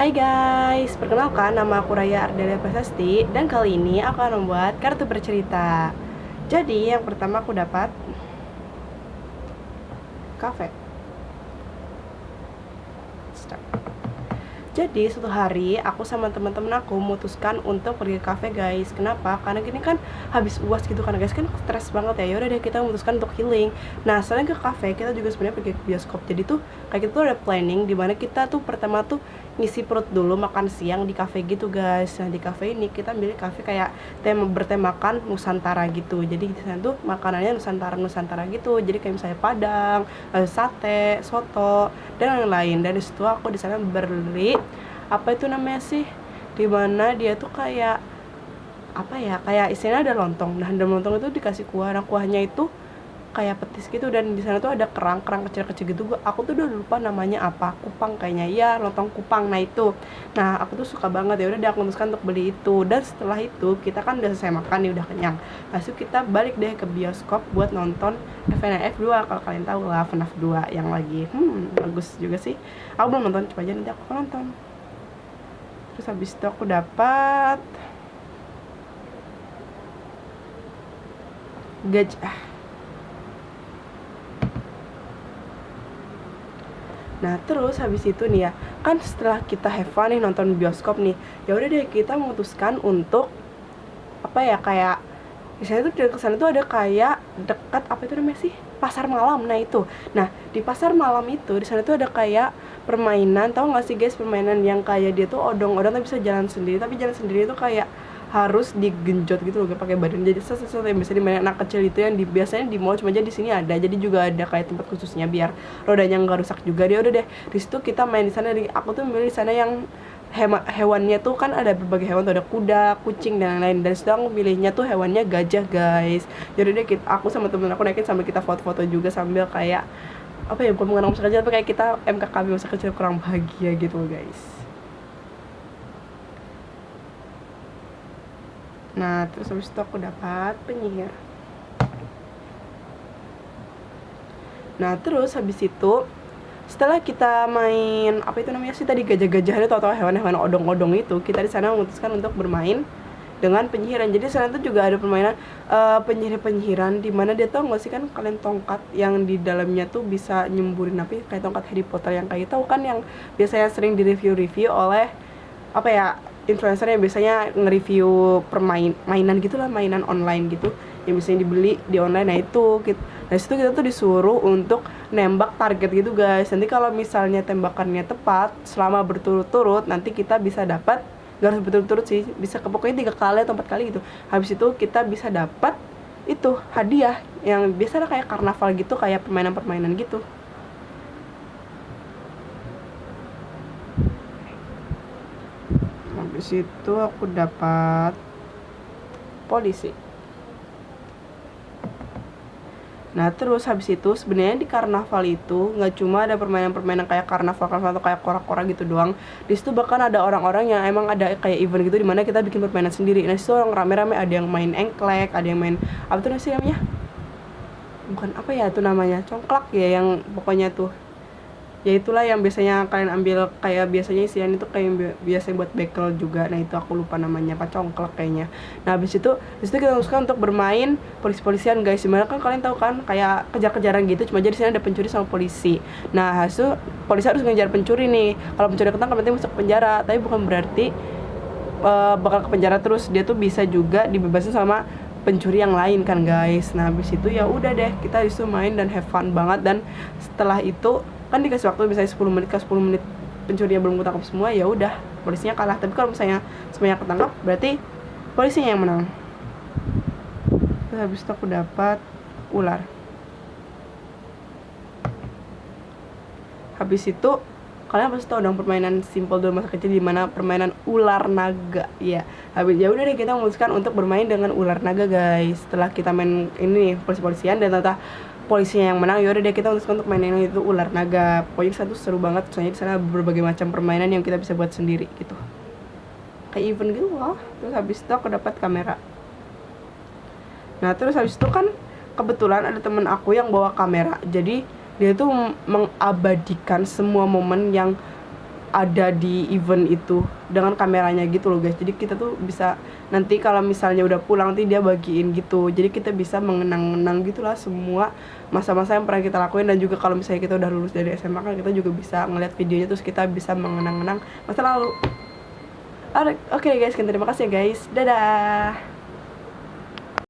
Hai guys, perkenalkan nama aku Raya Ardelia Prasasti dan kali ini aku akan membuat kartu bercerita. Jadi yang pertama aku dapat kafe. Jadi suatu hari aku sama teman-teman aku memutuskan untuk pergi ke kafe guys. Kenapa? Karena gini kan habis UAS gitu kan guys, kan stres banget ya. Yaudah deh kita memutuskan untuk healing. Nah selain ke kafe kita juga sebenarnya pergi ke bioskop. Jadi tuh kayak gitu tuh ada planning dimana kita tuh pertama tuh ngisi perut dulu makan siang di kafe gitu guys. Nah di kafe ini kita milih kafe kayak bertemakan Nusantara gitu. Jadi di sana tuh makanannya Nusantara gitu. Jadi kayak misalnya Padang, sate, soto dan lain-lain. Dan disitu aku di sana beli apa itu namanya sih, dimana dia tuh kayak apa ya, kayak istilahnya ada lontong. Nah dalam lontong itu dikasih kuah. Nah kuahnya itu kayak petis gitu dan di sana tuh ada kerang kecil-kecil gitu. Aku tuh udah lupa namanya apa, kupang kayaknya, ya lontong kupang. Nah itu, nah aku tuh suka banget. Ya udah aku memutuskan untuk beli itu. Dan setelah itu kita kan udah selesai makan nih, udah kenyang. Lalu kita balik deh ke bioskop buat nonton FNAF 2. Kalau kalian tahu lah, FNAF 2 yang lagi bagus juga sih. Aku belum nonton, coba aja nanti aku nonton. Terus habis itu aku dapat gajah. Nah terus habis itu nih ya, kan setelah kita have fun nih nonton bioskop nih, ya udah deh kita memutuskan untuk apa ya, kayak misalnya tuh di kesana tuh ada kayak dekat apa itu namanya sih, pasar malam. Nah itu, nah di pasar malam itu di sana tuh ada kayak permainan. Tahu nggak sih guys, permainan yang kayak dia tuh odong-odong tapi bisa jalan sendiri, tapi jalan sendiri itu kayak harus digenjot gitu loh, gak pakai badan. Jadi sesuatu yang bisa dimainin anak kecil itu yang biasanya di mall, cuma aja di sini ada. Jadi juga ada kayak tempat khususnya biar rodanya nggak rusak juga. Dia udah deh di situ kita main di sana. Aku tuh milih di sana yang hewannya tuh kan ada berbagai hewan tuh, ada kuda, kucing dan lain-lain. Dan situ aku pilihnya tuh hewannya gajah guys. Jadi deh aku sama temen aku naikin sambil kita foto-foto juga sambil kayak apa ya, bukan mengenang masa kecil tapi kayak kita MKKB masa kecil kurang bahagia gitu guys. Nah terus habis itu aku dapat penyihir. Nah terus habis itu setelah kita main apa itu namanya sih tadi, gajah-gajahan itu atau hewan-hewan odong-odong itu, kita di sana memutuskan untuk bermain dengan penyihiran. Jadi sana tuh juga ada permainan penyihir-penyihiran di mana dia tuh nggak sih, kan kalian tongkat yang di dalamnya tuh bisa nyemburin api kayak tongkat Harry Potter yang kayak tahu kan, yang biasanya sering di review-review oleh apa ya, influencer yang biasanya nge-review mainan gitulah, mainan online gitu yang biasanya dibeli di online. Nah itu dari situ kita tuh disuruh untuk nembak target gitu guys. Nanti kalau misalnya tembakannya tepat selama berturut-turut, nanti kita bisa dapat, gak harus berturut-turut sih, bisa pokoknya 3 kali atau 4 kali gitu. Habis itu kita bisa dapat itu hadiah yang biasanya kayak karnaval gitu, kayak permainan-permainan gitu. Habis itu aku dapat polisi. Nah terus habis itu sebenarnya di karnaval itu nggak cuma ada permainan-permainan kayak karnaval atau kayak kora-kora gitu doang. Di situ bahkan ada orang-orang yang emang ada kayak event gitu dimana kita bikin permainan sendiri. Nah situ orang rame-rame, ada yang main engklek, ada yang main apa tuh sih namanya, bukan apa ya itu namanya, congklak ya, yang pokoknya tuh ya itulah yang biasanya kalian ambil, kayak biasanya isian itu kayak biasanya buat bekel juga. Nah itu aku lupa namanya apa, congklak kayaknya. Nah habis itu disitu kita usahakan untuk bermain polisi-polisian guys. Dimana kan kalian tahu kan kayak kejar-kejaran gitu, cuma aja di sini ada pencuri sama polisi. Nah hasil polisi harus ngejar pencuri nih. Kalau pencuri ketangkap nanti masuk penjara, tapi bukan berarti bakal ke penjara terus. Dia tuh bisa juga dibebasin sama pencuri yang lain kan guys. Nah habis itu ya udah deh kita disitu main dan have fun banget. Dan setelah itu kan dikasih waktu misalnya 10 menit, ke 10 menit pencurinya belum ketangkap semua, ya udah polisinya kalah. Tapi kalau misalnya semuanya ketangkap berarti polisinya yang menang. Terus habis itu aku dapat ular. Habis itu kalian pasti tahu dong permainan simple dulu masa kecil, dimana permainan ular naga ya. Habis ya udah deh kita memutuskan untuk bermain dengan ular naga guys. Setelah kita main ini polisi-polisian dan ternyata polisinya yang menang, yaudah deh kita memutuskan untuk mainin itu ular naga. Pokoknya satu seru banget, soalnya di sana berbagai macam permainan yang kita bisa buat sendiri gitu, kayak event gitu loh. Terus habis itu aku dapat kamera. Nah terus habis itu kan kebetulan ada temen aku yang bawa kamera, jadi dia tuh mengabadikan semua momen yang ada di event itu dengan kameranya gitu loh guys. Jadi kita tuh bisa nanti kalau misalnya udah pulang nanti dia bagiin gitu, jadi kita bisa mengenang-enang gitulah semua masa-masa yang pernah kita lakuin. Dan juga kalau misalnya kita udah lulus dari SMA kan kita juga bisa ngeliat videonya, terus kita bisa mengenang-enang masa lalu. Oke guys, terima kasih ya guys, dadah.